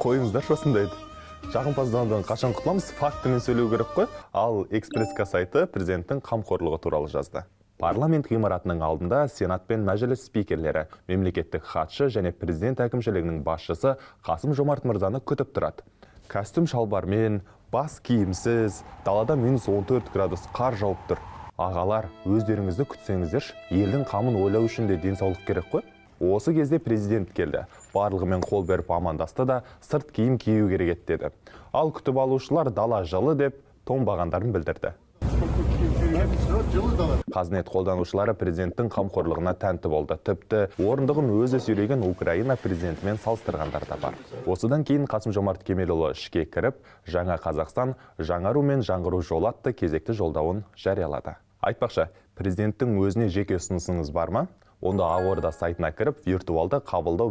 Қойыңыздар осындайды. Жағымпазданудан қашан құтыламыз, фактімен сөйлеу керек қой. Ал Экспресс-ка сайты президенттің қамқорлығы туралы жазды. Парламент ғимаратының алдында Сенат пен мәжіліс спикерлері, мемлекеттік хатшы және президент әкімшілігінің басшысы Қасым-Жомарт мырзаны күтіп тұрады. Костюм шалбармен, бас киімсіз, далада -14 градус қар жауып тұр. Ағалар, өздеріңізді күтсеңіздерші, елдің қамын ойлау үшін де денсаулық керек қой. Осы кезде президент келді. Барлығымен қол беріп амандасты да сырт киім кию керек деді. Ал күтіп алушылар дала жылы деп тоңбағандарын білдірді. Қазнет қолданушылары президенттің қамқорлығына тәнті болды. Тіпті орындығын өзі сүйреген Украина президентімен салыстырғандар да бар. Осыдан кейін Қасым-Жомарт Кемелұлы ішке кіріп, жаңа Қазақстан жаңару мен жаңғыру жолы атты кезекті жолдауын жариялады. Айтпақшы, президенттің өзіне жеке ұсынысыңыз бар ма? Онда Ақорда сайтына кіріп, виртуалды қабылдау